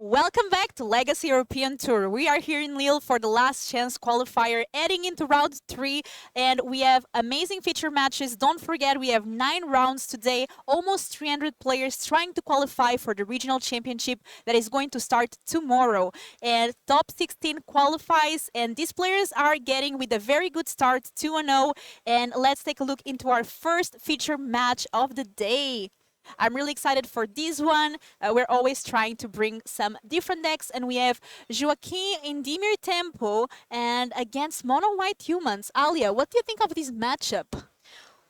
Welcome back to Legacy European Tour. We are here in Lille for the last chance qualifier, heading into round 3, and we have amazing feature matches. Don't forget, we have 9 rounds today, almost 300 players trying to qualify for the regional championship that is going to start tomorrow. And top 16 qualifies, and these players are getting with a very good start, 2-0. And let's take a look into our first feature match of the day. I'm really excited for this one. We're always trying to bring some different decks, and we have Joaquin in Dimir Tempo and against Mono White Humans. Alia, what do you think of this matchup?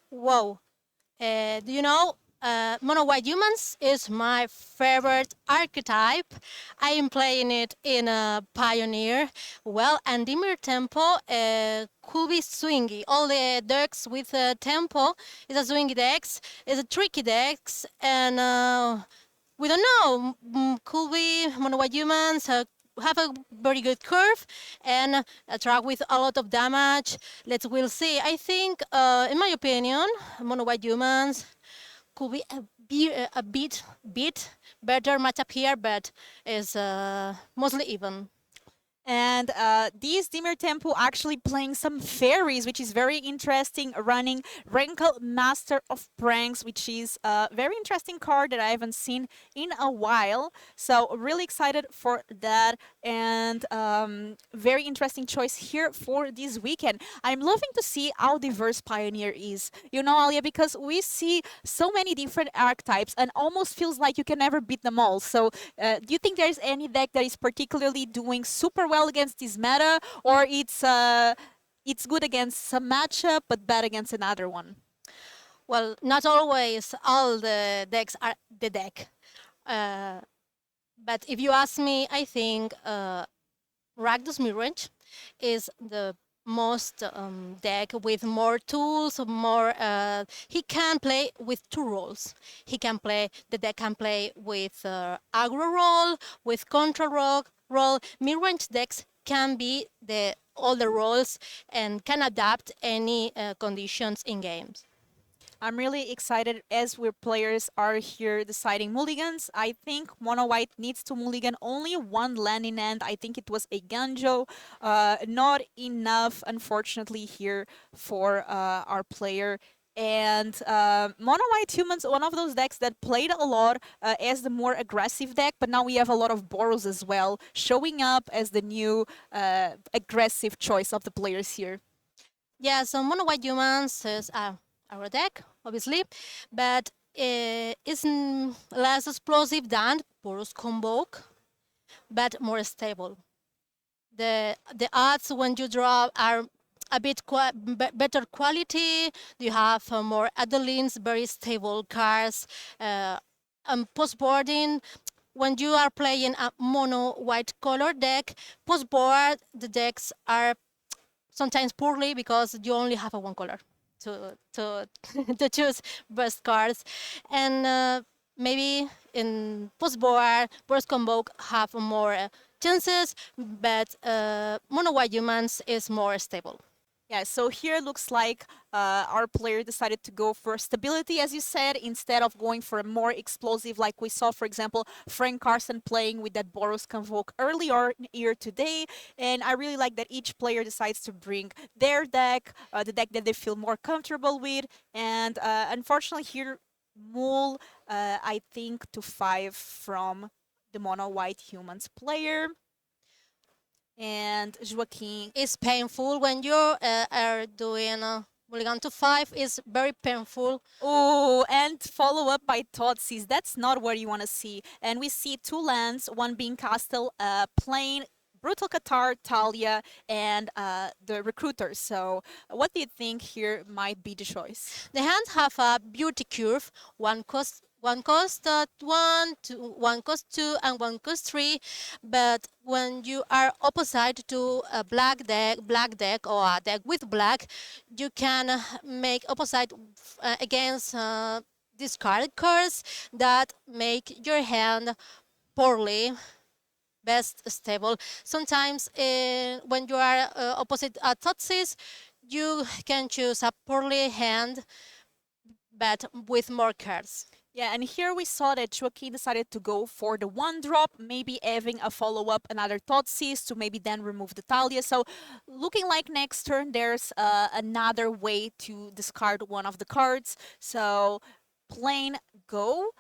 Wow. Do you know, Mono White Humans is my favorite archetype. I am playing it in a Pioneer. Well, and Dimir Tempo could be swingy. All the decks with Tempo is a swingy decks, is a tricky decks, and we don't know. Could be Mono White Humans. Have a very good curve and attract with a lot of damage. We'll see. I think, in my opinion, Mono White Humans could be a bit better matchup here, but is mostly even. And these Dimir Tempo actually playing some Faeries, which is very interesting, running Rankle Master of Pranks, which is a very interesting card that I haven't seen in a while. So really excited for that, and very interesting choice here for this weekend. I'm loving to see how diverse Pioneer is. You know, Alia, because we see so many different archetypes and almost feels like you can never beat them all. So do you think there's any deck that is particularly doing super well against this meta, or it's good against some matchup but bad against another one? Well, not always all the decks are the deck. But if you ask me, I think Rakdos Midrange is the most deck with more tools, more. He can play with 2 roles. The deck can play with aggro role, with control role. Mid-range decks can be all the roles and can adapt any conditions in games. I'm really excited as we players are here deciding mulligans. I think Mono White needs to mulligan only one land in end. I think it was a Ganjo. Not enough, unfortunately, here for our player. And Mono White Humans, one of those decks that played a lot as the more aggressive deck, but now we have a lot of Boros as well, showing up as the new aggressive choice of the players here. Yeah, so Mono White Humans is our deck, obviously, but it's less explosive than Boros Convoke, but more stable. The odds when you draw are a bit better quality. You have more Adelines, very stable cards. Post boarding, when you are playing a mono white color deck, post board the decks are sometimes poorly because you only have a one color to to choose best cards, and maybe in post board burst convoke have more chances, but mono white humans is more stable. Yeah, so here it looks like our player decided to go for stability, as you said, instead of going for a more explosive, like we saw, for example, Frank Carson playing with that Boros Convoke earlier here today. And I really like that each player decides to bring their deck, the deck that they feel more comfortable with. And unfortunately, here, Mul, I think, to 5 from the Mono White Humans player. And Joaquin. It's painful when you are doing mulligan to 5. It's very painful. Oh, and follow up by Thoughtseize. That's not what you want to see. And we see 2 lands, one being Castle, Plain, Brutal Qatar, Talia, and the Recruiter. So what do you think here might be the choice? The hands have a beauty curve. One cost two, and one cost 3. But when you are opposite to a black deck or a deck with black, you can make opposite against discarded cards that make your hand poorly best stable. Sometimes when you are opposite a Thoughtseize, you can choose a poorly hand but with more cards. Yeah, and here we saw that Joaquin decided to go for the one drop, maybe having a follow-up, another Thoughtseize to maybe then remove the Talia. So looking like next turn there's another way to discard one of the cards. So plain go.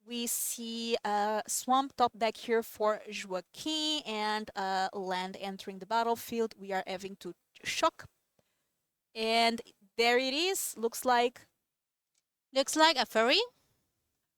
We see a Swamp top deck here for Joaquin and land entering the battlefield. We are having to shock. And there it is. Looks like Looks like a fairy.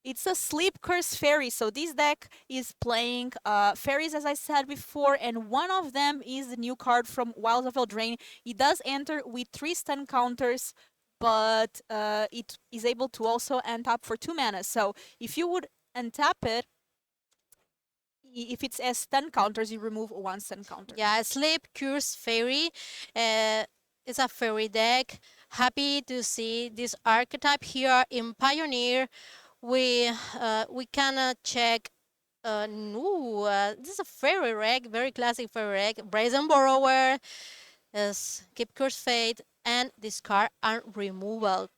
it's a Sleep Curse Fairy. So this deck is playing fairies, as I said before, and one of them is the new card from Wilds of Eldraine. It does enter with 3 stun counters, but it is able to also untap for 2 mana. So if you would untap it, if it's as stun counters, you remove 1 stun counter. Yeah, Sleep Curse Fairy. It's a fairy deck. Happy to see this archetype here in Pioneer. We can check. No, this is a fairy reg, very classic fairy reg. Brazen Borrower, Keep Curse Fate, and discard and removal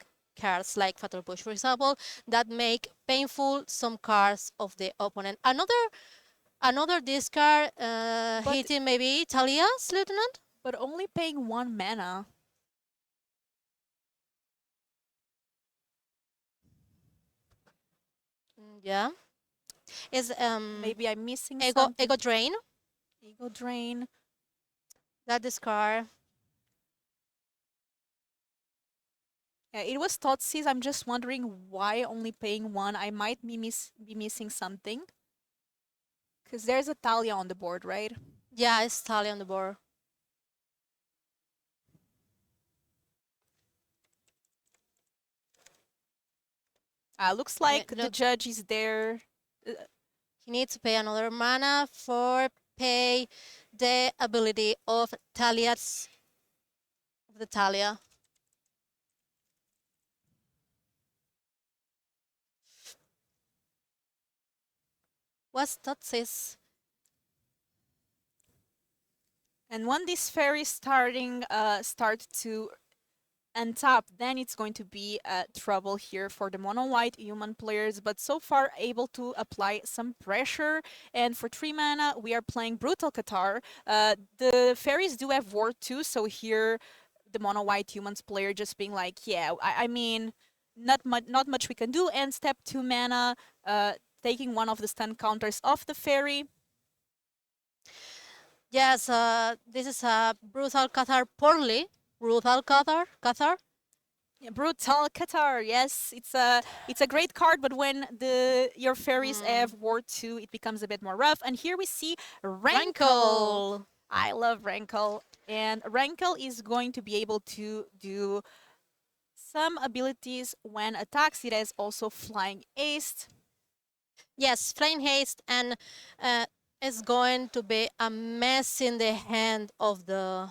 cards like Fatal Push, for example, that make painful some cards of the opponent. Another discard hitting maybe Talia's Lieutenant? But only paying 1 mana. Yeah. Is Maybe I'm missing Ego something. Ego Drain. Ego Drain. That discard. Yeah, it was Thoughtseize. I'm just wondering why only paying 1. I might be missing something. Because there's a Talia on the board, right? Yeah, it's Talia on the board. Looks like the judge is there. He needs to pay another mana for pay the ability of the Talia. What's Thoughtseize? And when these fairies start to untap, then it's going to be trouble here for the mono-white human players. But so far, able to apply some pressure. And for 3 mana, we are playing Brutal Qatar. The fairies do have Ward too, so here the mono-white humans player just being like, yeah, I mean, not much we can do. And step 2 mana, taking one of the stun counters off the fairy. Yes, this is a Brutal Qatar poorly. Brutal Qatar. Yeah, Brutal Qatar, yes, it's a great card, but when your fairies have Ward 2, it becomes a bit more rough. And here we see Rankle. I love Rankle, and Rankle is going to be able to do some abilities when attacks. It has also Flying Haste. Yes, Flying Haste, and it's going to be a mess in the hand of the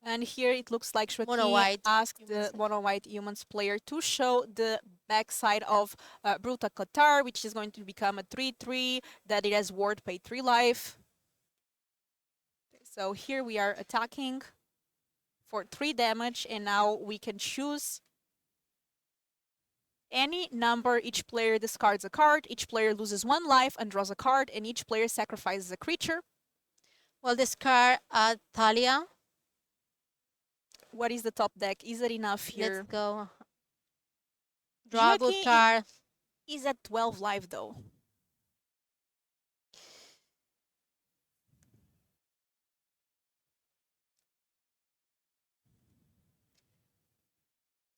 And here it looks like mono-white asked the mono-white humans player to show the backside of Brutal Qatar, which is going to become a 3/3 that it has ward pay 3 life. So here we are attacking for 3 damage, and now we can choose any number. Each player discards a card, each player loses 1 life and draws a card, and each player sacrifices a creature. Well, discard Talia. What is the top deck? Is it enough here? Let's go. Draw a good card. Is at 12 life though.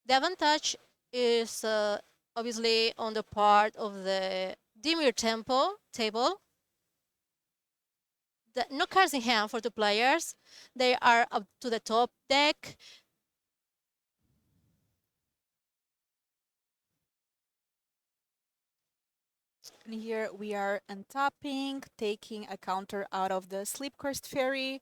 The advantage is obviously on the part of the Dimir table. No cards in hand for the players. They are up to the top deck. And here we are untapping, taking a counter out of the Sleep Cursed Fairy.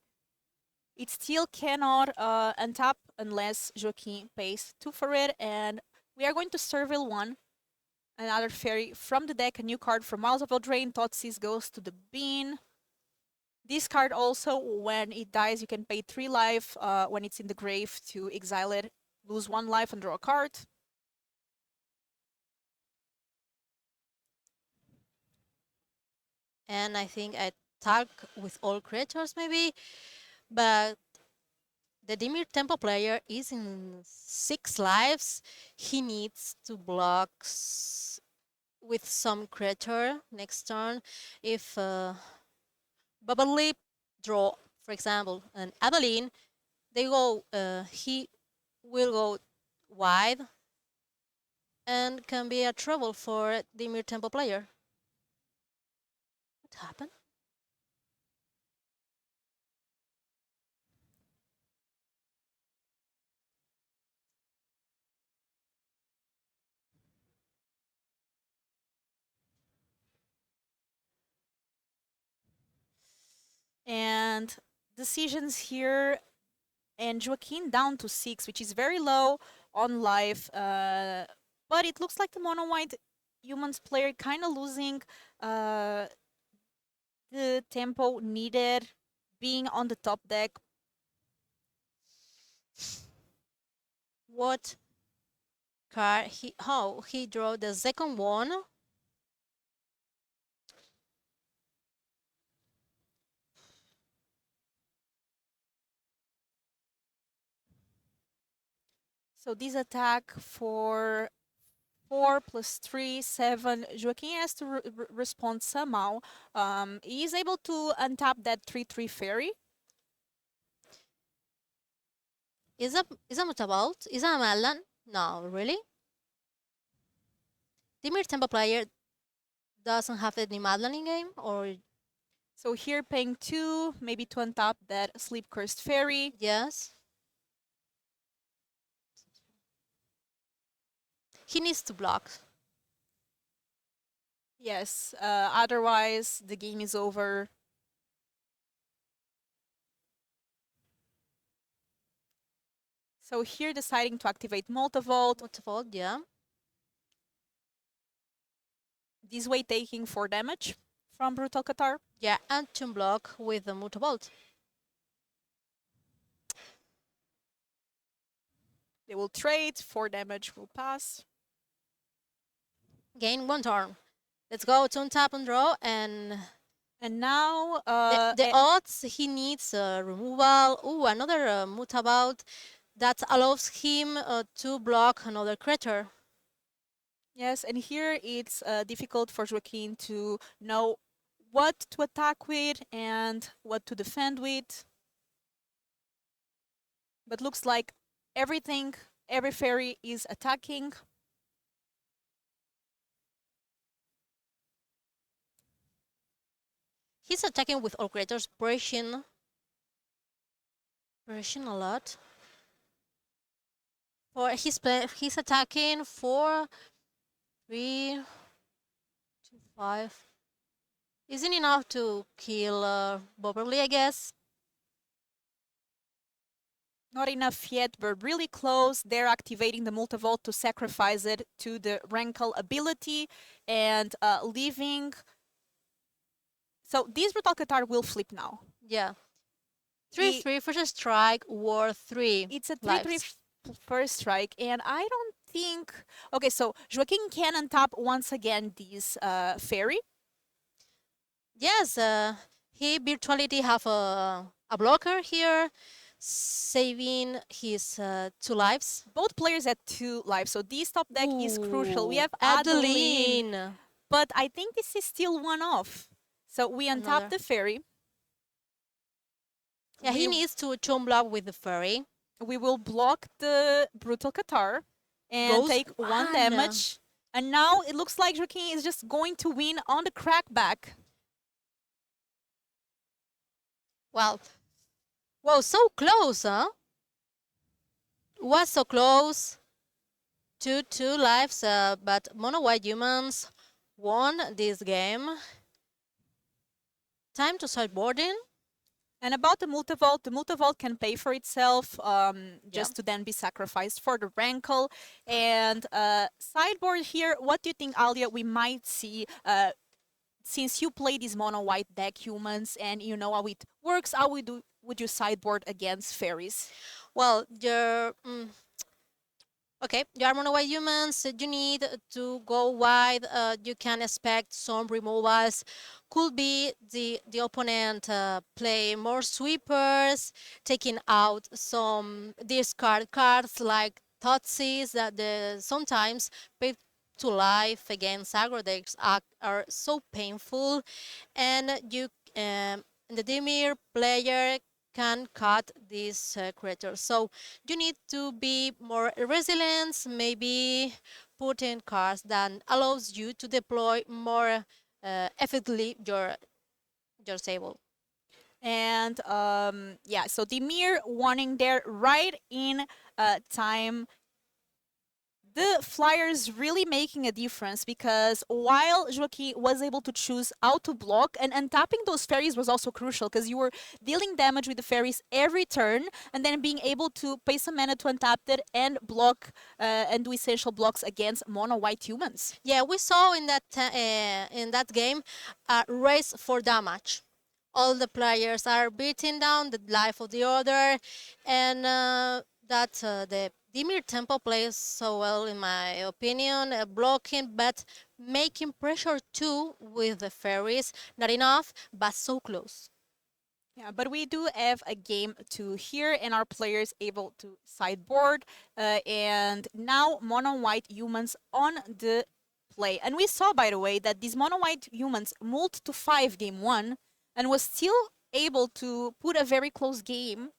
It still cannot untap unless Joaquin pays 2 for it, and we are going to Servile 1. Another fairy from the deck, a new card from Miles of Eldraine. Thoughtseize goes to the bin. This card also, when it dies, you can pay 3 life when it's in the grave to exile it, lose 1 life and draw a card. and I think I attack with all creatures maybe, but the Dimir Temple player is in 6 lives. He needs to block with some creature next turn. If Borbély draw, for example, an Adeline, he will go wide and can be a trouble for the Dimir Temple player. What happened? And decisions here, and Joaquin down to 6, which is very low on life. But it looks like the mono white humans player kind of losing uh, the tempo needed, being on the top deck. What card he drew the second one? So this attack for 4 plus 3, 7. Joaquin has to respond somehow. He is able to untap that 3/3 fairy. Is a Mutavault? Is a Melon? No, really? Dimir Temple player doesn't have any Madeline in game, or So here paying 2, maybe to untap that sleep cursed fairy. yes? He needs to block. Yes, otherwise the game is over. So here deciding to activate Multivolt. Mutavault, yeah. This way taking 4 damage from Brutal Qatar. Yeah, and to block with the Mutavault. They will trade, 4 damage will pass. Gain 1 turn. Let's go to untap and draw, and now the odds he needs removal. Ooh, another Mutavault that allows him to block another creature. yes, and here it's difficult for Joaquin to know what to attack with and what to defend with. But looks like every fairy is attacking. He's attacking with all creatures, pressing a lot. For he's attacking 4, 3, 2, 5. Isn't enough to kill Borbély, I guess. Not enough yet, but really close. They're activating the Multivolt to sacrifice it to the Rankle ability and leaving. So this Brutal Qatar will flip now. Yeah. 3/3 first strike, war 3. It's a 3/3 first strike, and I don't think. Okay, so Joaquin can untap once again this fairy. Yes, he virtuality have a blocker here, saving his 2 lives. Both players at 2 lives, so this top deck is crucial. We Ooh, have Adeline, but I think this is still one off. So we untap the fairy. Yeah, he needs to chum block with the fairy. We will block the Brutal Qatar and take 1 damage. And now it looks like Joaquin is just going to win on the crackback. Well, whoa, so close, huh? Was so close to 2 lives, but mono white humans won this game. Time to sideboarding. And about the Multivolt can pay for itself just to then be sacrificed for the Rankle. And sideboard here, what do you think, Alia, we might see since you play these mono white deck humans and you know how it works, how would you sideboard against fairies? Well, Okay, you are mono white humans. You need to go wide. You can expect some removals. Could be the opponent play more sweepers, taking out some discard cards like Thoughtseizes that sometimes pay to life against aggro decks are so painful, and the Dimir player can cut these creatures. So you need to be more resilient, maybe put in cards that allows you to deploy more effectively your table. And yeah, so Dimir warning there right in time. The flyers really making a difference because while Joaquim was able to choose how to block, and untapping those fairies was also crucial because you were dealing damage with the fairies every turn and then being able to pay some mana to untap it and block and do essential blocks against mono white humans. Yeah, we saw in that game a race for damage. All the players are beating down the life of the other, and the Dimir Temple plays so well, in my opinion, blocking but making pressure too with the fairies. Not enough, but so close. Yeah, but we do have a game to here, and our players able to sideboard, and now mono white humans on the play. And we saw, by the way, that these mono white humans moved to 5 game 1 and was still able to put a very close game.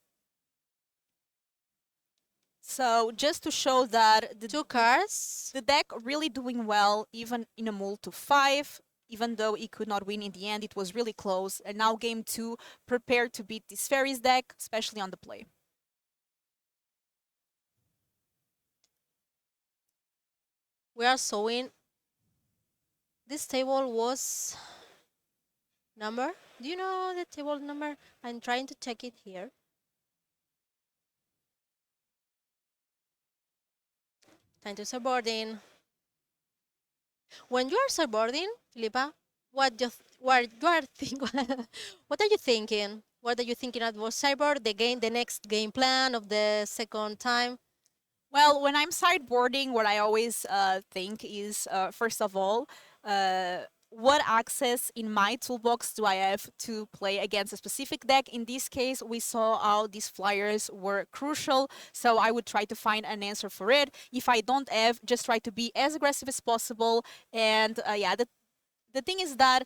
So just to show that Two cards. the deck really doing well, even in a move to 5. Even though it could not win in the end, it was really close. And now game 2, prepare to beat this Faeries deck, especially on the play. We are showing this table was number. Do you know the table number? I'm trying to check it here. Time to subboarding. When you are subboarding, Filipa, what are you thinking? What are you thinking about cyborg, the next game plan of the second time? Well, when I'm sideboarding, what I always think is, first of all, what access in my toolbox do I have to play against a specific deck? In this case, we saw how these flyers were crucial, so I would try to find an answer for it. If I don't have, just try to be as aggressive as possible. And yeah, the thing is that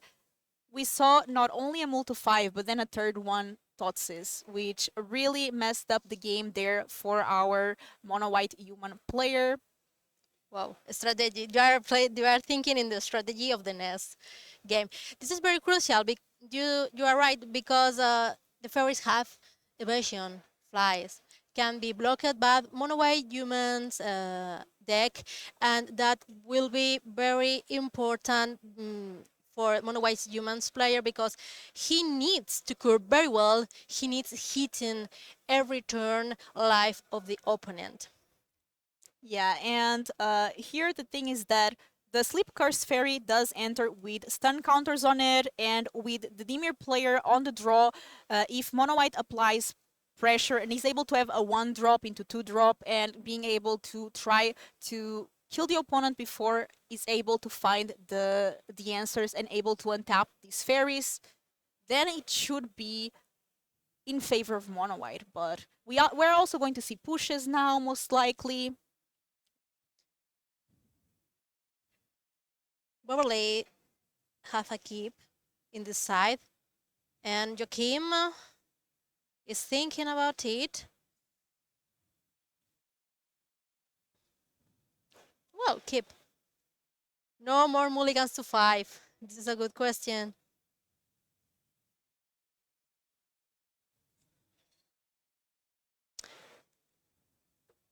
we saw not only a multi 5, but then a third one, Thoughtseize, which really messed up the game there for our mono white human player. Wow, strategy. You are thinking in the strategy of the next game. This is very crucial. You are right because the fairies have evasion, flies, can be blocked by mono white humans deck, and that will be very important for mono white humans player because he needs to curve very well. He needs hitting every turn life of the opponent. Yeah, and here the thing is that the Sleep Curse Fairy does enter with stun counters on it, and with the Dimir player on the draw, if Mono White applies pressure and he's able to have a 1-drop into 2-drop and being able to try to kill the opponent before he's able to find the answers and able to untap these fairies, then it should be in favor of Mono White. But we're also going to see pushes now, most likely. Borbély have a keep in the side, and Joachim is thinking about it. Well, keep. No more mulligans to 5. This is a good question.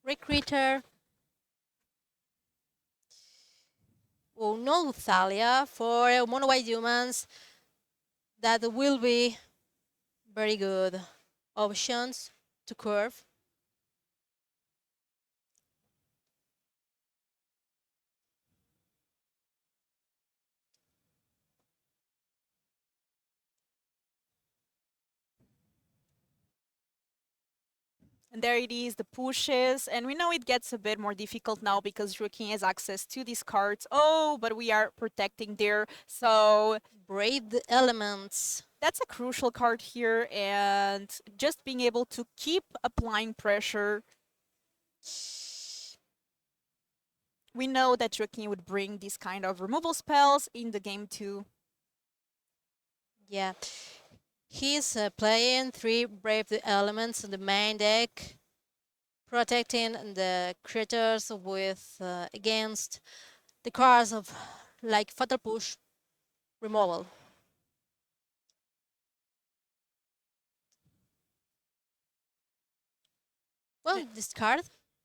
Recruiter. Oh no, Thalia for mono white humans. That will be very good options to curve. And there it is, the pushes. And we know it gets a bit more difficult now because Joaquin has access to these cards. Oh, but we are protecting there. So Brave the elements. that's a crucial card here. And just being able to keep applying pressure. We know that Joaquin would bring these kind of removal spells in the game too. Yeah. He's playing 3 Brave the Elements in the main deck, protecting the creatures with against the cards of like Fatal Push, removal. Well, this card,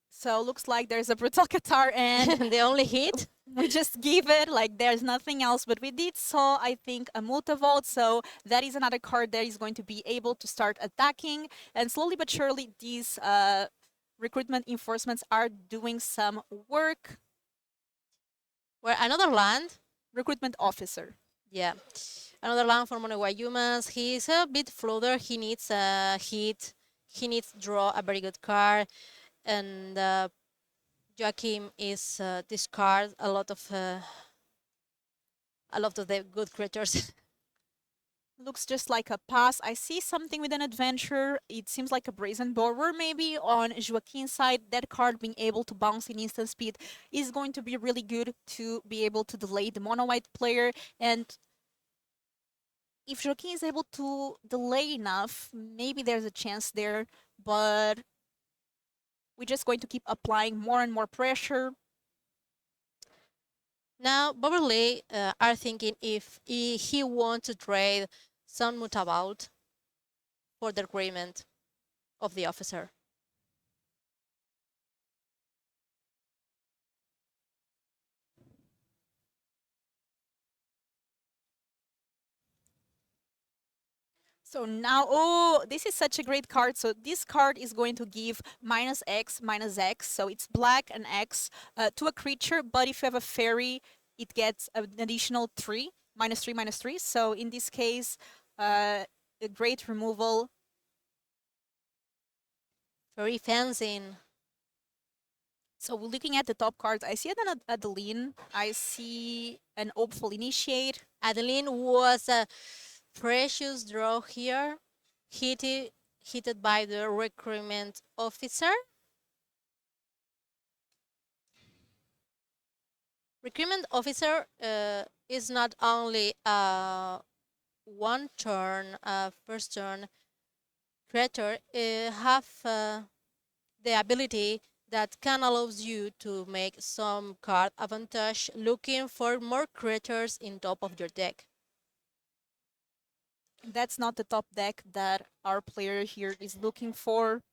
So looks like there's a brutal Qatar and the only hit. we just give it like there's nothing else. But we did saw, I think, a Multivolt. So that is another card that is going to be able to start attacking. And slowly but surely, these recruitment enforcements are doing some work. Where another land, Recruitment officer. yeah, another land for Monogai humans. He's a bit floater. He needs a hit. He needs to draw a very good card, and Joachim is discard a lot of the good creatures. Looks just like a pass. I see something with an adventure. It seems like a brazen borrower maybe on Joaquin's side. That card being able to bounce in instant speed is going to be really good to be able to delay the mono white player. And if Joaquin is able to delay enough, maybe there's a chance there. But we're just going to keep applying more and more pressure. Now, Borbély are thinking if he wants to trade some Mutabout for the agreement of the officer. So now, oh, this is such a great card. So this card is going to give minus X, minus X. So it's black and X to a creature. But if you have a fairy, it gets an additional 3, minus 3, minus 3. So in this case, a great removal. Very fencing. So looking at the top cards, I see an Adeline. I see an Hopeful Initiate. Adeline was a precious draw here, hit by the recruitment officer. Recruitment officer is not only a one turn, first turn creator, have the ability that can allows you to make some card advantage looking for more creatures in top of your deck. That's not the top deck that our player here is looking for.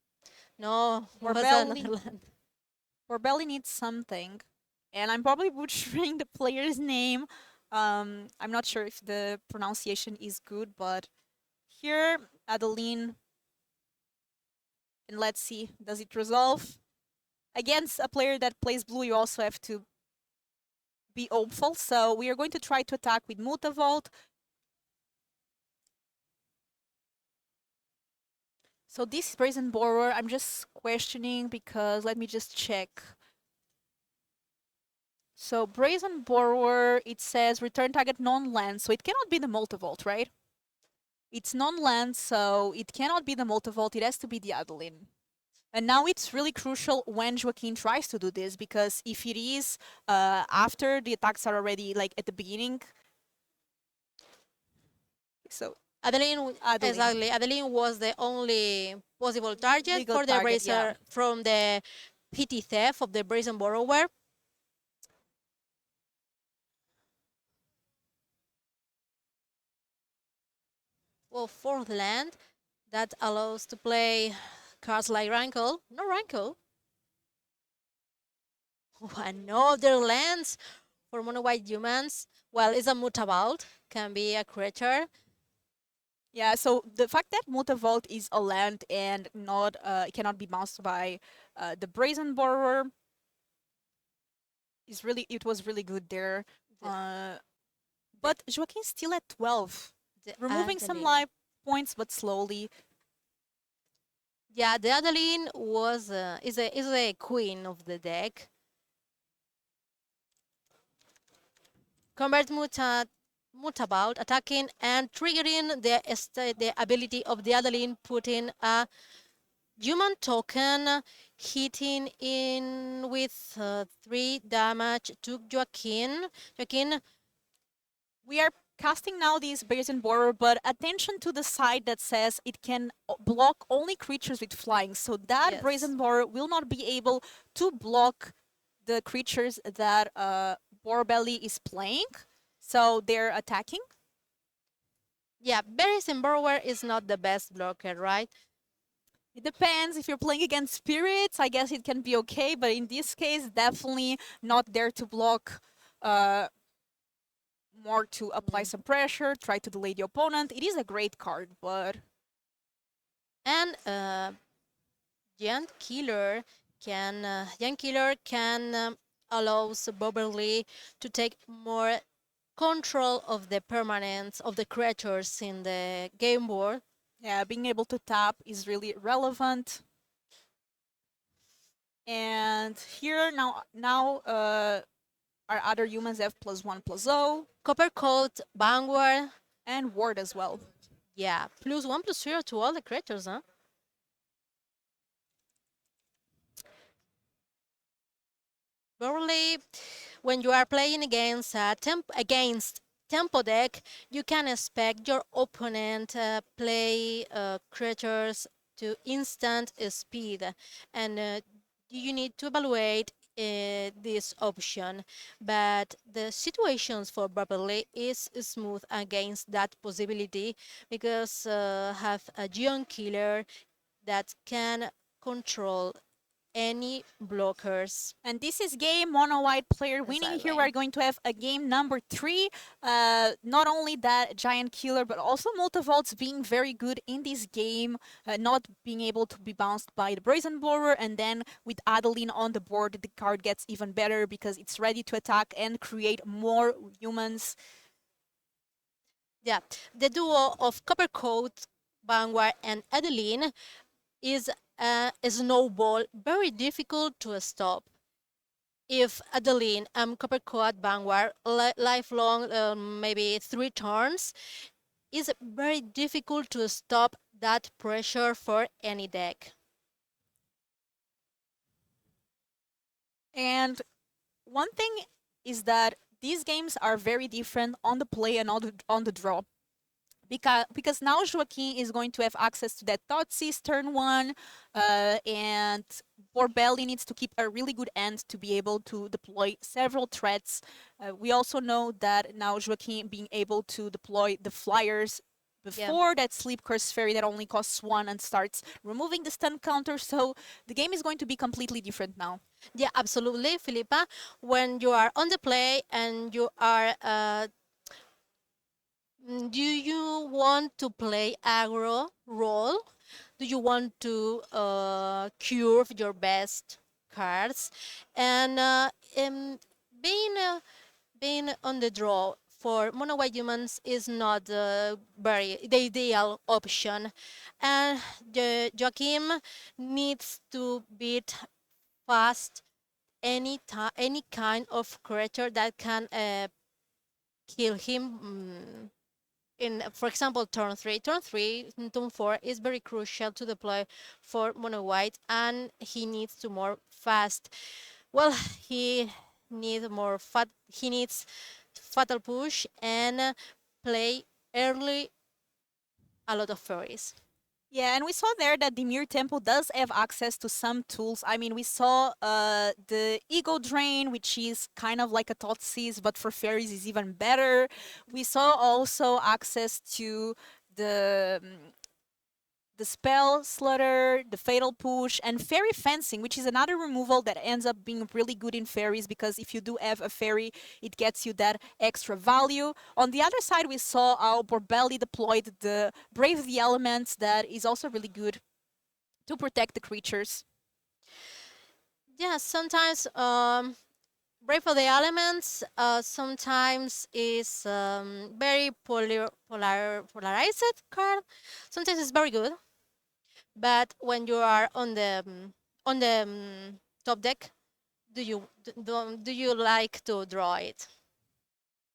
No, was Borbély. another land. Borbély needs something. And I'm probably butchering the player's name. I'm not sure if the pronunciation is good, but here, Adeline. And let's see, does it resolve? Against a player that plays blue, you also have to be hopeful. So we are going to try to attack with Mutavault. So this Brazen Borrower, I'm just questioning because let me just check. So Brazen Borrower, it says return target non-land, so it cannot be the Multivolt, right? It's non-land, so it cannot be the Multivolt, it has to be the Adeline. And now it's really crucial when Joaquin tries to do this, because if it is after the attacks are already like at the beginning. So Adeline, Adeline. exactly. Adeline was the only possible target Legal for the target, razor yeah. from the PT theft of the brazen borrower. Well, fourth land that allows to play cards like Rankle. No Rankle. Another lands for mono white humans. Well, it's a Mutabout, can be a creature. Yeah, so the fact that Mutavault is a land and not it cannot be bounced by the Brazen Borrower is really, it was really good there. But Joaquin's still at 12. Removing some life points, but slowly. Yeah, the Adeline was is a queen of the deck. Convert mutabout, attacking and triggering the ability of the Adeline, putting a human token, hitting in with 3 damage to Joaquin. Joaquin, We are casting now this brazen border, but attention to the side that says it can block only creatures with flying. So that yes. brazen border will not be able to block the creatures that Borbély is playing. So they're attacking. Yeah, Berries and Borrower is not the best blocker, right? It depends. If you're playing against spirits, I guess it can be okay. But in this case, definitely not there to block. More to apply some pressure, try to delay the opponent. It is a great card, but And Giant Killer can allows Boberly to take more control of the permanence of the creatures in the game board. yeah, being able to tap is really relevant. And here our other humans have +1/+0 Copper Coat, Vanguard, and ward as well. yeah, +1/+0 to all the creatures, huh? Probably when you are playing against against tempo deck, you can expect your opponent play creatures to instant speed, and you need to evaluate this option. But the situations for Barberly is smooth against that possibility because have a Giant Killer that can control any blockers. And this is game mono white player winning. Here Exactly. we're going to have a game number 3. Not only that giant killer, but also multivolts being very good in this game, not being able to be bounced by the brazen border. And then with Adeline on the board, the card gets even better because it's ready to attack and create more humans. Yeah, the duo of Coppercoat, Vanguard, and Adeline is a snowball very difficult to stop. If Adeline and Coppercoat Vanguard lifelong, maybe 3 turns, is very difficult to stop that pressure for any deck. And one thing is that these games are very different on the play and on the draw. Because now Joaquin is going to have access to that Thoughtseize turn 1, and Borbély needs to keep a really good end to be able to deploy several threats. We also know that now Joaquin being able to deploy the flyers Yeah. before that Sleep Curse Fairy that only costs 1 and starts removing the stun counter, so the game is going to be completely different now. Yeah, absolutely, Philippa. When you are on the play and you are do you want to play aggro role? Do you want to curve your best cards? And being being on the draw for mono white humans is not very the ideal option. And Joachim needs to beat fast any kind of creature that can kill him. In, for example, turn 3, turn 4 is very crucial to deploy for mono white, and he needs to more fast. Well, he he needs fatal push and play early a lot of fairies. Yeah, and we saw there that Dimir Temple does have access to some tools. I mean, we saw the Ego Drain, which is kind of like a Thoughtseize, but for fairies is even better. We saw also access to the the Spell Slaughter, the Fatal Push, and Fairy Fencing, which is another removal that ends up being really good in fairies because if you do have a fairy, it gets you that extra value. On the other side, we saw how Borbély deployed the Brave the Elements, that is also really good to protect the creatures. Yeah, sometimes Brave for the Elements sometimes is very polarized card. Sometimes it's very good, But when you are on the top deck, do you like to draw it?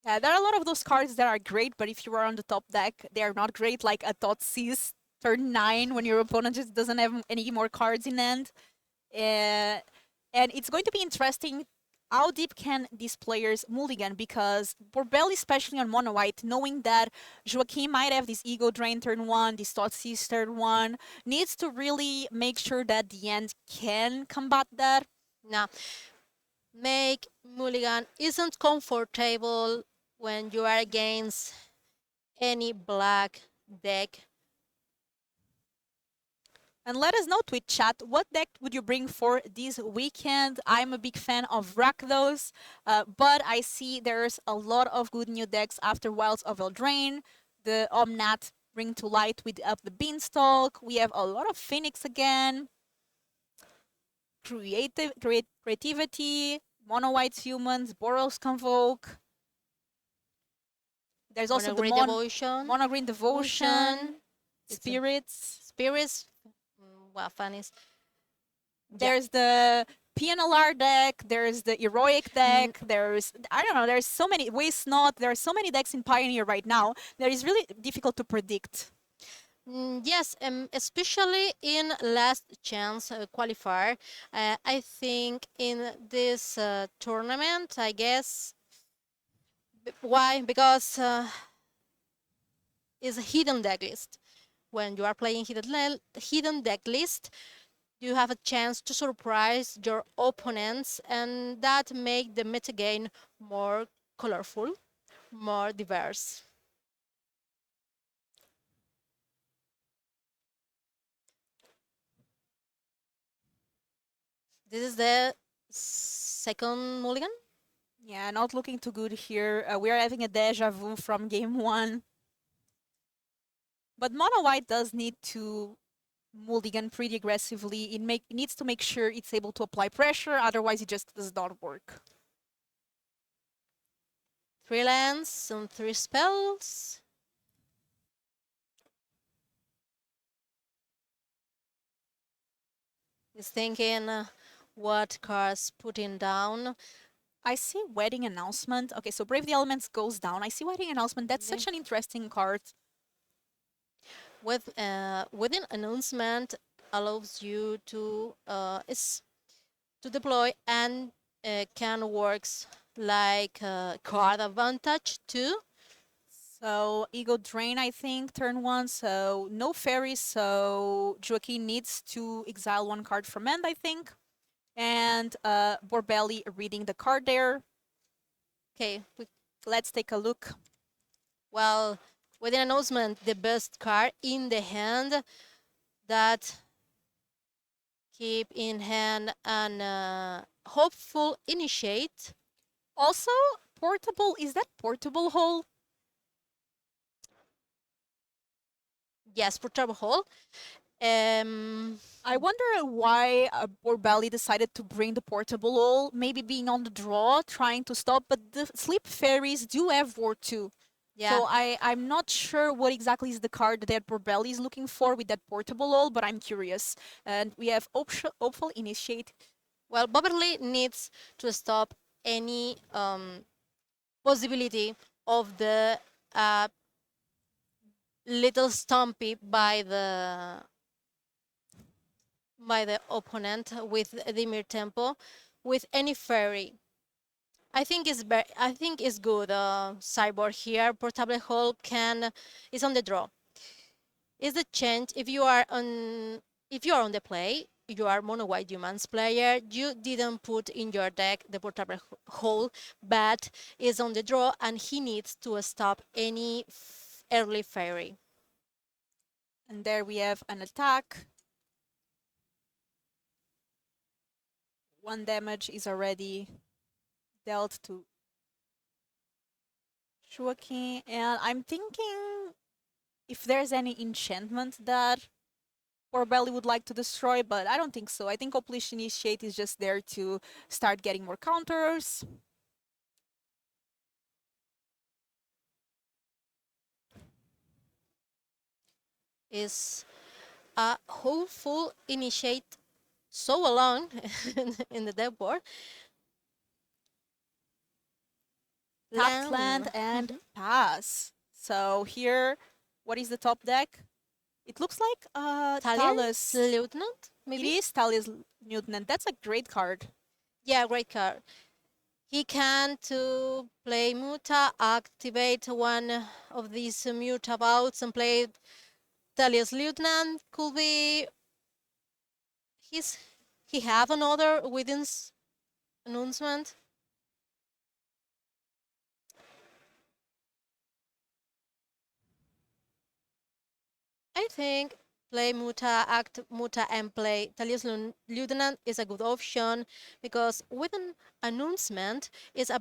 Yeah, there are a lot of those cards that are great, but if you are on the top deck, they are not great. Like a Thoughtseize turn 9 when your opponent just doesn't have any more cards in hand. Uh, and it's going to be interesting how deep can these players mulligan, because Borbély, especially on mono white, knowing that Joaquim might have this ego drain turn 1, this Thoughtseize turn 1, needs to really make sure that the end can combat that. Now, make mulligan isn't comfortable when you are against any black deck. And let us know, Twitch chat, what deck would you bring for this weekend? I'm a big fan of Rakdos, but I see there's a lot of good new decks after Wilds of Eldraine, the Omnat Bring to Light with Up the Beanstalk. We have a lot of Phoenix again, Creativity, Mono White Humans, Boros Convoke. There's also the Monogreen Devotion. Mono Green Devotion, It's Spirits. Spirits. Well, fun is. There's the PNLR deck, there's the Heroic deck, there's, I don't know, there's so many, Waste Not, there are so many decks in Pioneer right now that is really difficult to predict. Yes, especially in last chance qualifier. I think in this tournament, I guess. Why? Because it's a hidden deck list. When you are playing hidden deck list, you have a chance to surprise your opponents, and that make the metagame more colorful, more diverse. This is the second mulligan. Yeah, not looking too good here. We are having a deja vu from game 1. But Mono White does need to mulligan pretty aggressively. It needs to make sure it's able to apply pressure, otherwise it just does not work. 3 lands and 3 spells. He's thinking what cards putting down. I see Wedding Announcement. Okay, so Brave the Elements goes down. I see Wedding Announcement. That's such an interesting card. With Within announcement allows you to deploy and can works like card advantage too. So Ego Drain, I think, turn 1. So no Faeries. So Joaquin needs to exile 1 card from end, I think. And Borbély reading the card there. Okay, Let's take a look. well, within announcement, the best card in the hand that keep in hand an hopeful initiate. Also, portable. Is that portable hole? Yes, portable hole. I wonder why Borbély decided to bring the portable hole. Maybe being on the draw, trying to stop. But the Sleep Fairies do have War 2. Yeah. So I'm not sure what exactly is the card that Borbély is looking for with that portable hole, but I'm curious. And we have Hopeful Initiate. Well, Borbély needs to stop any possibility of the little stumpy by the opponent with Dimir tempo with any fairy. I think it's good. Cyborg here, portable hole is on the draw. Is the change if you are on the play, you are mono white humans player, you didn't put in your deck the portable hole, but is on the draw and he needs to stop any early fairy. And there we have an attack. 1 damage is already dealt to Joaquin. And I'm thinking if there's any enchantment that Borbély would like to destroy, but I don't think so. I think Oplish Initiate is just there to start getting more counters. Is a hopeful initiate so along in the deck board. Tapped land and pass. So here, what is the top deck? It looks like Thalia's Talus. Lieutenant, It maybe? is Talus Lieutenant. That's a great card. Yeah, great card. He can to play Muta, activate one of these Muta bouts and play Thalia's Lieutenant. Could be his. He have another Within's announcement. I think play Muta, act Muta, and play Thalia's Lieutenant is a good option because with an announcement is a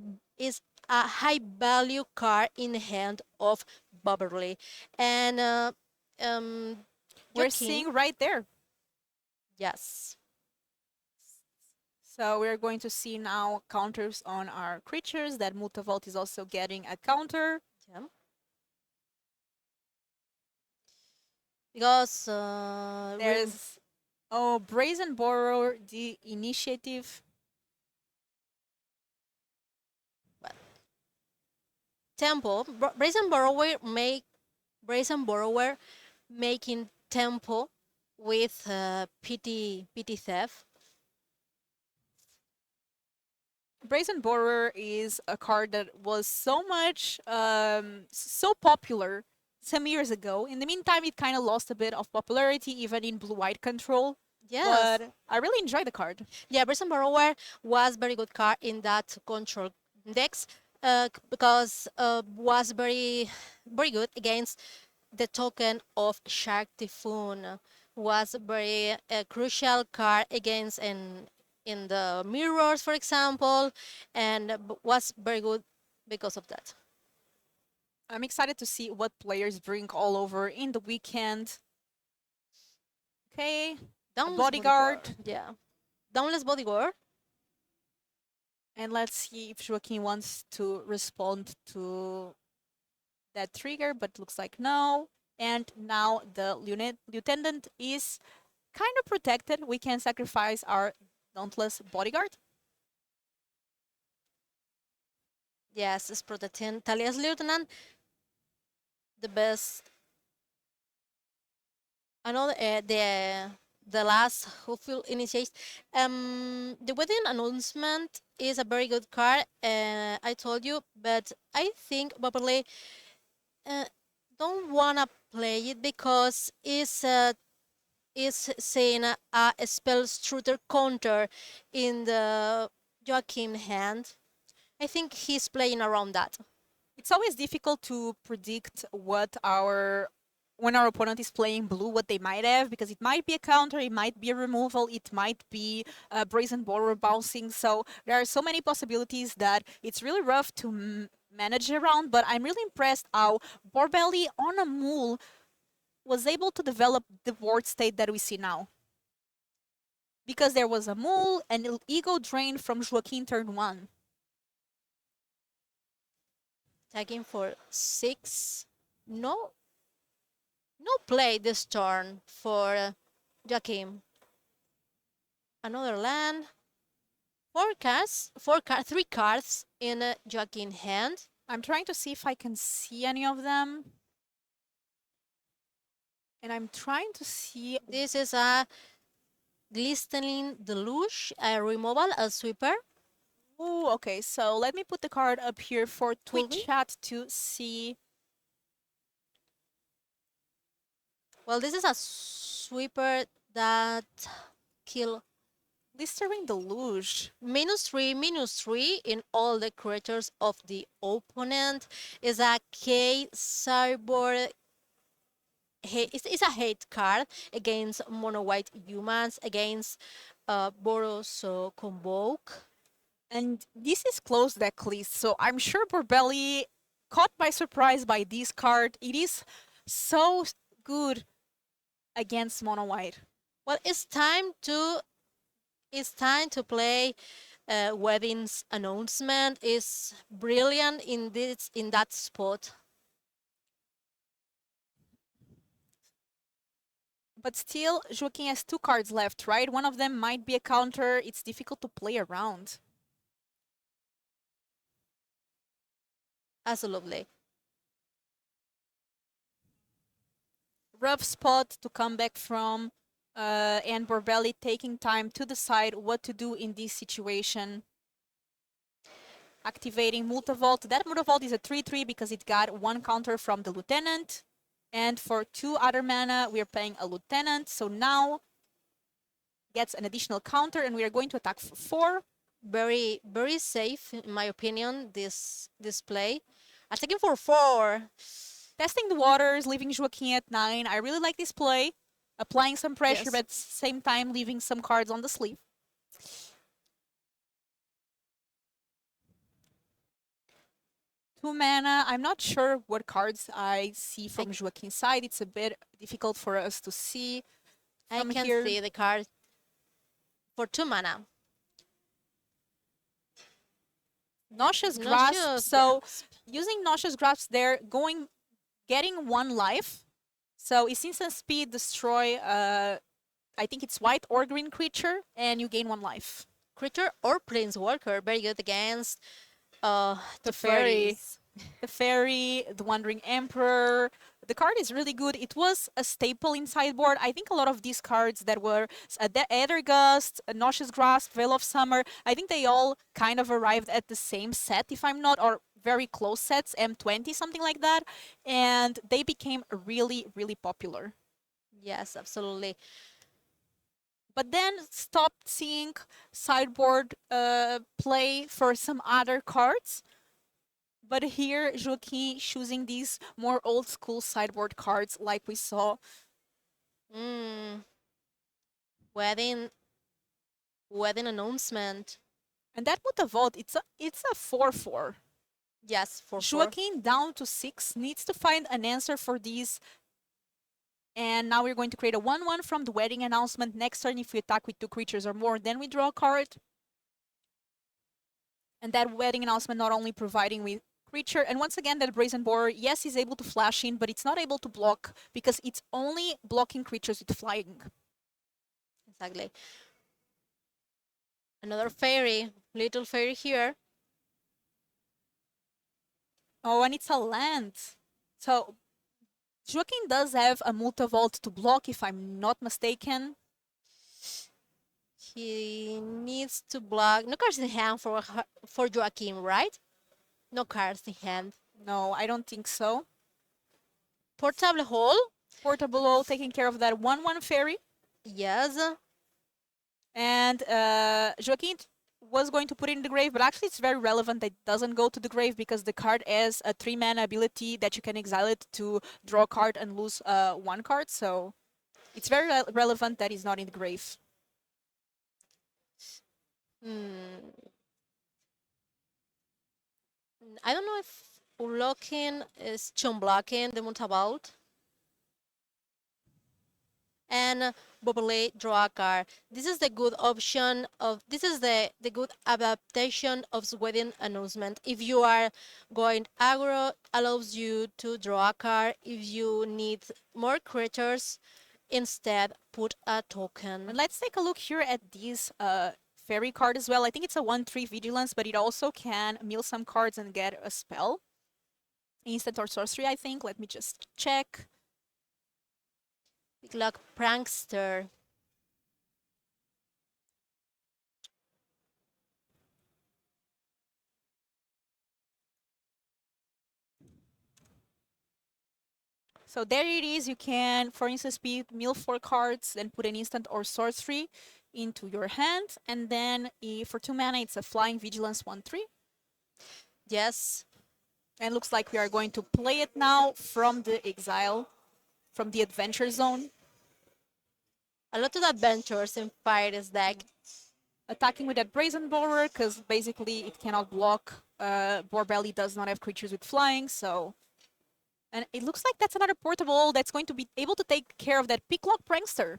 high value card in the hand of Borbély. And We're Joaquin, seeing right there. yes. So we're going to see now counters on our creatures. That Mutavault is also getting a counter. Yeah. Because There's Brazen Borrower, the initiative. tempo, Brazen Borrower making tempo with PT Theft. Brazen Borrower is a card that was so popular some years ago. In the meantime, it kind of lost a bit of popularity, even in blue-white control. Yes. But I really enjoy the card. Yeah, Brazen Borrower was very good card in that control decks because was very good against the token of Shark Typhoon. Was very crucial card against in the mirrors, for example, and was very good because of that. I'm excited to see what players bring all over in the weekend. Okay, a bodyguard. Yeah. Downless bodyguard. And let's see if Joaquin wants to respond to that trigger, but looks like no. And now the lieutenant is kind of protected. We can sacrifice our dauntless bodyguard. Yes, it's protecting Talia's lieutenant. The best. Another the last hopeful initiate. The wedding announcement is a very good card. I told you, but I think probably uh, don't wanna play it because it's saying a spell shooter counter in the Joachim hand. I think he's playing around that. It's always difficult to predict when our opponent is playing blue, what they might have, because it might be a counter, it might be a removal, it might be a brazen borrower bouncing. So there are so many possibilities that it's really rough to manage around. But I'm really impressed how Borbély on a mule was able to develop the board state that we see now. Because there was a mule and an ego drain from Joaquin turn 1. Tagging for 6. No, no play this turn for Joachim. Another land. 3 cards in Joaquin's hand. I'm trying to see if I can see any of them. And I'm trying to see. This is a Glistening Deluge, a removal, a sweeper. Oh, okay. So let me put the card up here for Could Twitch be. chat to see. Well, this is a sweeper that kill Listerine Deluge. -3/-3 in all the creatures of the opponent. Is a K cyborg. It's a hate card against mono white humans, against Boros Convoke. And this is closed deck list, so I'm sure Borbély caught by surprise by this card. It is so good against mono white. Well, it's time to play Wedding's announcement. Is brilliant in that spot. But still, Joaquin has 2 cards left, right? One of them might be a counter. It's difficult to play around. Absolutely. Rough spot to come back from, and Borbély taking time to decide what to do in this situation. Activating Multivolt. That Multivolt is a 3-3 because it got 1 counter from the Lieutenant. And for 2 other mana, we are playing a Lieutenant. So now gets an additional counter, and we are going to attack for 4. Very, very safe, in my opinion, this play. Attacking for 4. Testing the waters, leaving Joaquin at 9. I really like this play. Applying some pressure, Yes. but at the same time leaving some cards on the sleeve. Two mana. I'm not sure what cards I see from Joaquin's side. It's a bit difficult for us to see I from can here. see the card for 2 mana. Nauseous Grasp. Nauseous So Grasp. using Nauseous Grasp there, getting 1 life. So it's instant speed, destroy, I think it's white or green creature, and you gain 1 life. Creature or Planeswalker, very good against The Fairy. Faeries. The Fairy, the Wandering Emperor. The card is really good. It was a staple in sideboard. I think a lot of these cards that were the Aether Gust, Nauseous Grasp, Veil of Summer, I think they all kind of arrived at the same set, if I'm not, or very close sets, M20, something like that. And they became really, really popular. Yes, absolutely. But then stopped seeing sideboard play for some other cards. But here, Joaquin choosing these more old school sideboard cards like we saw. Wedding announcement. And that would have vote. It's a 4-4. Yes, for 4. Joaquin down to 6 needs to find an answer for these. And now we're going to create a 1-1 from the wedding announcement. Next turn, if we attack with 2 creatures or more, then we draw a card. And that wedding announcement not only providing with creature, and once again that Brazen Boar, yes, is able to flash in, but it's not able to block because it's only blocking creatures with flying. Exactly. Another fairy, little fairy here. Oh, and it's a land. So Joaquin does have a Multivolt to block, if I'm not mistaken. He needs to block. No cards in hand for Joaquin, right? No cards in hand. No, I don't think so. Portable hole. Portable taking care of that 1-1 fairy. Yes. And Joaquin was going to put it in the grave, but actually it's very relevant that it doesn't go to the grave because the card has a 3-mana ability that you can exile it to draw a card and lose 1 card. So it's very relevant that it's not in the grave. I don't know if blocking is blocking the Multivolt. And Borbély draw a card. This is the good option of this is the good adaptation of wedding announcement. If you are going aggro, allows you to draw a card. If you need more creatures, instead put a token. And let's take a look here at these fairy card as well. I think it's a 1-3 vigilance, but it also can mill some cards and get a spell. Instant or sorcery, I think. Let me just check. Big Luck Prankster. So there it is. You can, for instance, mill 4 cards, then put an instant or sorcery into your hand. And then for 2 mana, it's a Flying Vigilance 1-3. Yes. And looks like we are going to play it now from the exile, from the adventure zone. A lot of adventures in Faeries deck. Attacking with that Brazen Borer, because basically it cannot block. Borbély does not have creatures with flying, so... And it looks like that's another portable that's going to be able to take care of that Picklock Prankster.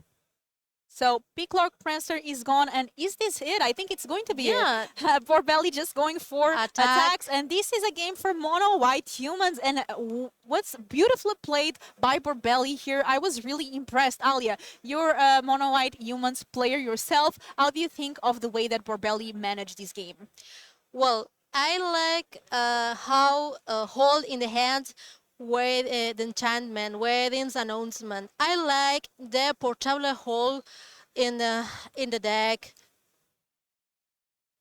So Picklork Prancer is gone, and is this it? I think it's going to be it. Yeah, Borbély just going for attacks, attack. and this is a game for mono white humans. And what's beautifully played by Borbély here. I was really impressed. Alia, you're a mono white humans player yourself. How do you think of the way that Borbély managed this game? Well, I like how hold in the hand with the enchantment, weddings announcement. I like the portable hold in the deck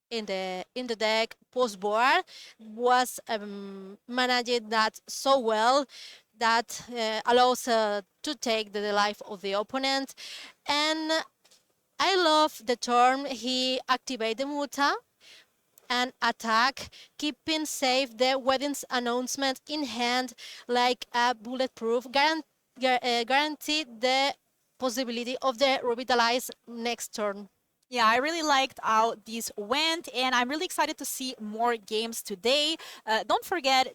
in the deck post board was managed that so well that allows to take the life of the opponent. And I love the turn he activate the muta and attack, keeping safe the wedding's announcement in hand like a bulletproof, guarantee the possibility of the revitalize next turn. Yeah, I really liked how this went, and I'm really excited to see more games today. Don't forget,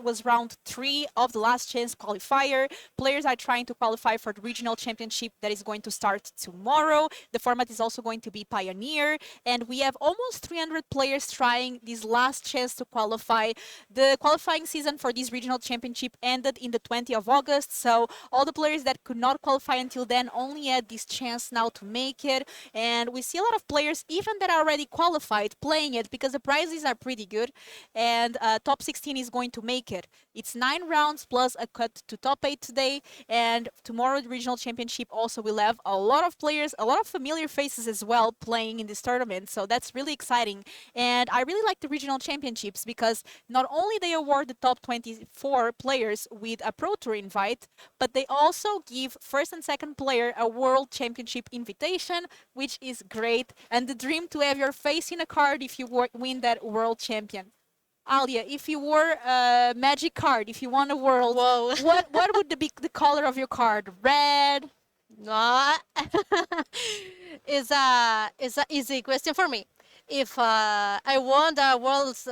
was round 3 of the last chance qualifier. Players are trying to qualify for the regional championship that is going to start tomorrow. The format is also going to be Pioneer, and we have almost 300 players trying this last chance to qualify. The qualifying season for this regional championship ended in the 20th of August, so all the players that could not qualify until then only had this chance now to make it, and we see a lot of players, even that are already qualified, playing it because the prizes are pretty good. And top 16 is going to make it. It's 9 rounds plus a cut to top 8 today. And tomorrow, the regional championship also will have a lot of players, a lot of familiar faces as well playing in this tournament. So that's really exciting. And I really like the regional championships because not only they award the top 24 players with a Pro Tour invite, but they also give first and second player a World Championship invitation, which is great, and the dream to have your face in a card if you win that World Champion. Alia, if you were a magic card, if you won a world, Whoa. what would be the color of your card? Red? No, it's a easy question for me. If I won the world's,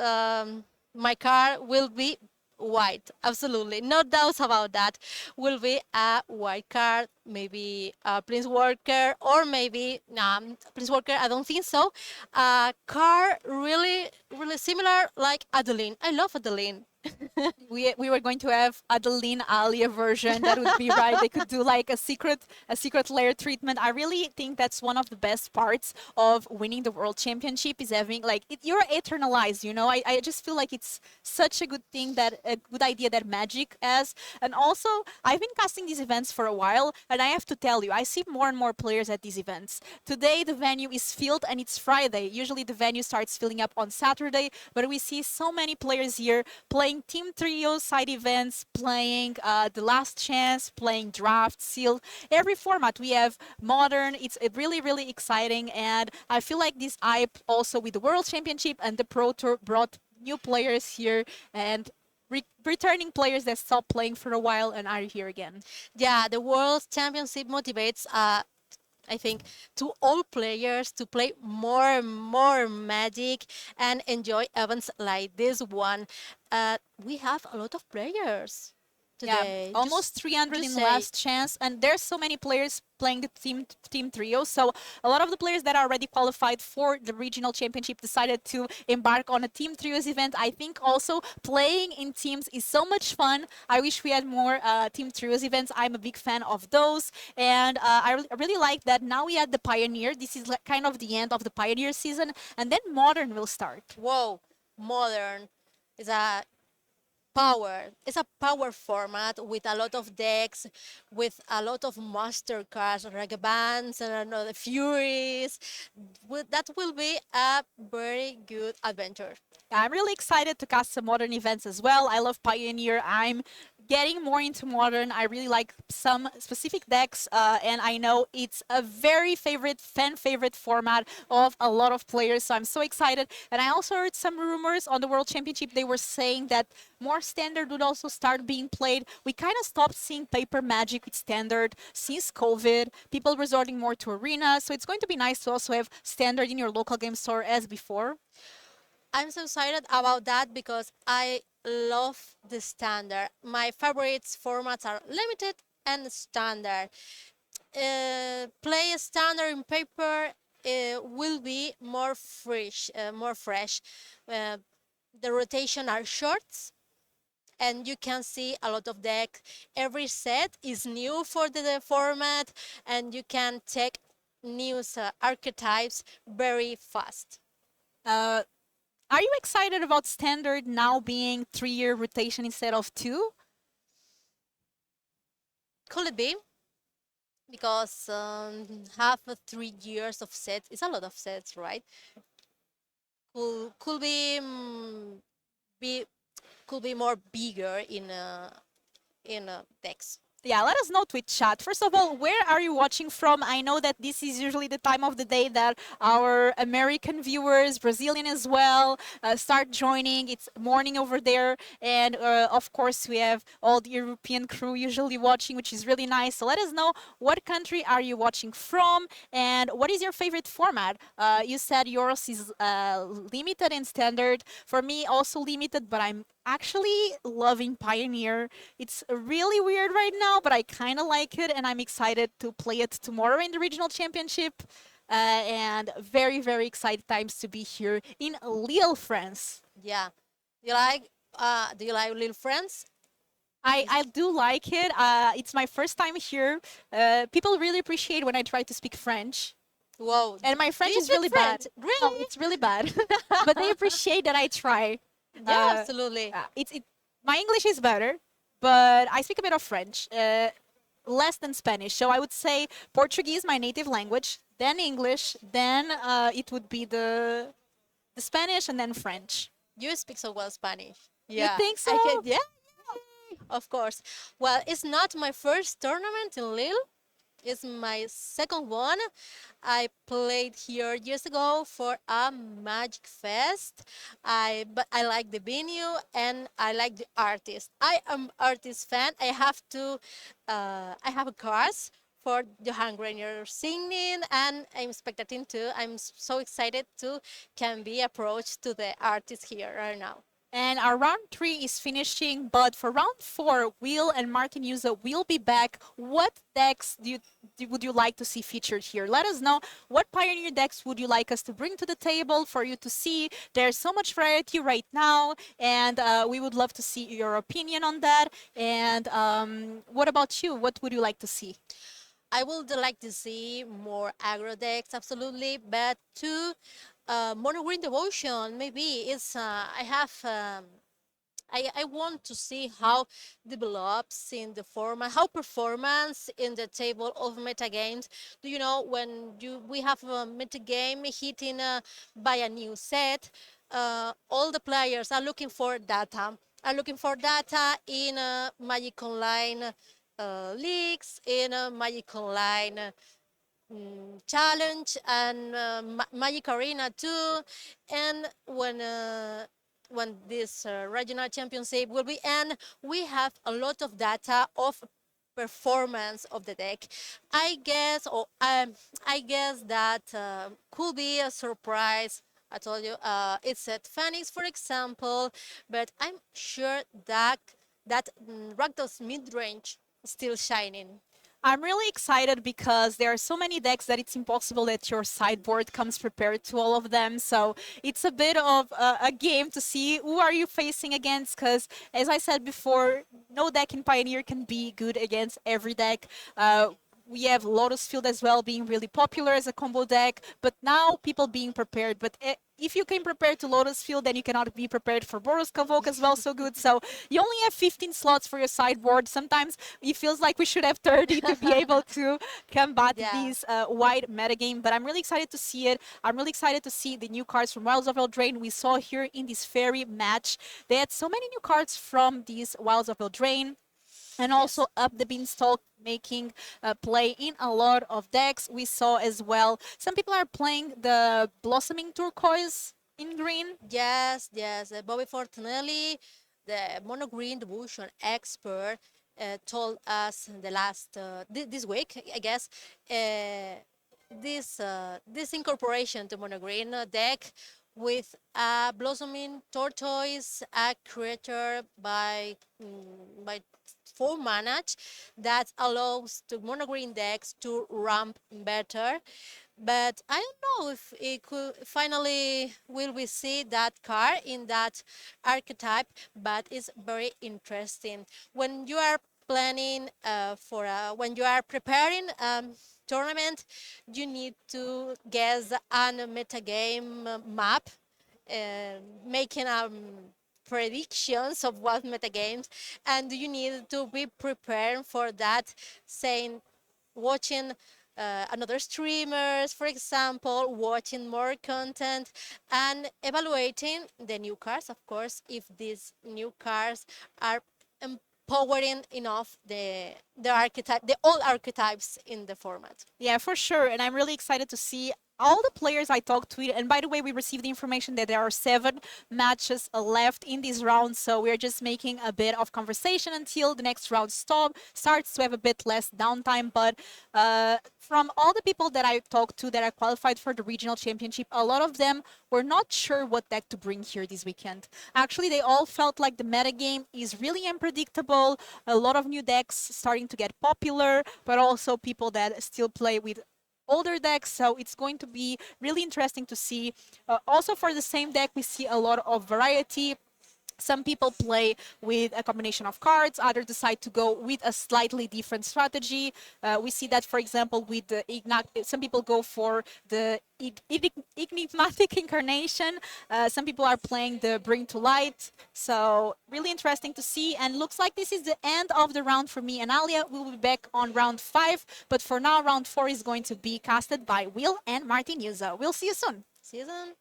my car will be white. Absolutely, no doubts about that. Will be a white card, maybe a Prince Walker, or maybe Prince Walker. I don't think so. A car really similar like Adeline. I love Adeline. We were going to have Adeline Alia version. That would be right. They could do like a secret layer treatment. I really think that's one of the best parts of winning the world championship is having like you're eternalized. I just feel like it's such a good thing, that a good idea that Magic has. And also, I've been casting these events for a while, and I have to tell you, I see more and more players at these events. Today the venue is filled, and it's Friday. Usually the venue starts filling up on Saturday, but we see so many players here playing team trio side events, playing the last chance, playing draft, sealed, every format. We have modern. It's really exciting, and I feel like this hype also with the World Championship and the Pro Tour brought new players here, and returning players that stopped playing for a while and are here again. Yeah, the World Championship motivates, I think, to all players to play more and more Magic and enjoy events like this one. We have a lot of players Yeah, today. almost 300 Just in say, last chance, and there's so many players playing the team trio. So a lot of the players that are already qualified for the regional championship decided to embark on a team trios event. I think also playing in teams is so much fun. I wish we had more team trios events. I'm a big fan of those, and I really like that now we had the Pioneer. This is like kind of the end of the Pioneer season, and then Modern will start. whoa, modern is a power. It's a power format with a lot of decks, with a lot of master cards, like bands and another Furies. That will be a very good adventure. I'm really excited to cast some modern events as well. I love Pioneer. I'm getting more into modern. I really like some specific decks, and I know it's a very fan favorite format of a lot of players. So I'm so excited. And I also heard some rumors on the World Championship. They were saying that more standard would also start being played. We kind of stopped seeing paper Magic with standard since COVID. People resorting more to arena. So it's going to be nice to also have standard in your local game store as before. I'm so excited about that because I love the standard. My favorites formats are limited and standard. play standard in paper will be more fresh, more fresh. Uh, the rotation are short, and you can see a lot of deck. Every set is new for the format, and you can take new archetypes very fast. Uh, are you excited about standard now being 3-year rotation instead of 2? Could it be? Because half of 3 years of sets is a lot of sets, right? Could be could be more bigger in decks. Yeah, let us know, Twitch chat. First of all, where are you watching from? I know that this is usually the time of the day that our American viewers, Brazilian as well, start joining. It's morning over there. And of course, we have all the European crew usually watching, which is really nice. So let us know, what country are you watching from and what is your favorite format? You said yours is limited and standard. For me, also limited, but I'm actually loving Pioneer. It's really weird right now, but I kind of like it, and I'm excited to play it tomorrow in the regional championship. And very, very excited times to be here in Lille, France. Yeah. Do you like Little Friends? I do like it. It's my first time here. People really appreciate when I try to speak French. Whoa. And my Do French you is speak really French? bad. No, Really? it's really bad. But they appreciate that I try. Yeah, Uh, absolutely. my English is better, but I speak a bit of French, less than Spanish. So I would say Portuguese, my native language, then English, then it would be the Spanish, and then French. You speak so well Spanish. You Yeah, think so? I can. Yeah, of course. Well, it's not my first tournament in Lille. It's my second one. I played here years ago for a Magic Fest. But I like the venue and I like the artist. I am artist fan. I have a cars for Johan Grenier singing, and I'm expecting to. I'm so excited to can be approached to the artist here right now. And our round 3 is finishing, but for round 4, Will and Martin Yuza will be back. What decks would you like to see featured here? Let us know, what Pioneer decks would you like us to bring to the table for you to see. There's so much variety right now, and we would love to see your opinion on that. And what about you? What would you like to see? I would like to see more aggro decks, absolutely, but to mono green devotion, maybe it's I want to see how develops in the format, how performance in the table of meta games. Do you know when we have a meta game hitting by a new set, all the players are looking for data. Are looking for data in Magic Online leagues, in Magic Online challenge, and Magic Arena too. And when this regional championship will be end, we have a lot of data of performance of the deck. I guess that could be a surprise. I told you it's at Phoenix, for example, but I'm sure that Rakdos mid range is still shining. I'm really excited because there are so many decks that it's impossible that your sideboard comes prepared to all of them. So it's a bit of a game to see who are you facing against, because as I said before, no deck in Pioneer can be good against every deck. We have Lotus Field as well being really popular as a combo deck, but now people being prepared. But if you came prepared to Lotus Field, then you cannot be prepared for Boros Convoke as well, so good. So you only have 15 slots for your sideboard. Sometimes it feels like we should have 30 to be able to combat Yeah. these wide metagame. But I'm really excited to see it. I'm really excited to see the new cards from Wilds of Eldraine we saw here in this Faerie match. They had so many new cards from these Wilds of Eldraine. And also Yes. up the beanstalk, making play in a lot of decks. We saw as well some people are playing the blossoming turquoise in green. Yes, yes. Bobby Fortunelli, the mono green devotion expert, told us the last this week, I guess, uh, this incorporation to mono green deck with a blossoming tortoise, a creature by full manage that allows to monogreen decks to ramp better. But I don't know if it could finally will we see that card in that archetype, but it's very interesting. When you are planning when you are preparing tournament, you need to guess a metagame map, making predictions of what metagames, and you need to be prepared for that, saying, watching another streamers, for example, watching more content, and evaluating the new cars, of course, if these new cars are empowering enough the archetype, the old archetypes in the format. Yeah, for sure. And I'm really excited to see all the players I talked to. And by the way, we received the information that there are 7 matches left in this round. So we're just making a bit of conversation until the next round starts to have a bit less downtime. But from all the people that I talked to that are qualified for the regional championship, a lot of them were not sure what deck to bring here this weekend. Actually, they all felt like the metagame is really unpredictable. A lot of new decks starting to get popular, but also people that still play with older decks, so it's going to be really interesting to see. Also, for the same deck, we see a lot of variety. Some people play with a combination of cards, others decide to go with a slightly different strategy. We see that, for example, with the some people go for the enigmatic incarnation. Some people are playing the bring to light. So really interesting to see. And looks like this is the end of the round for me and Alia. We'll be back on round 5. But for now, round 4 is going to be casted by Will and Martin Yuzo. We'll see you soon. Season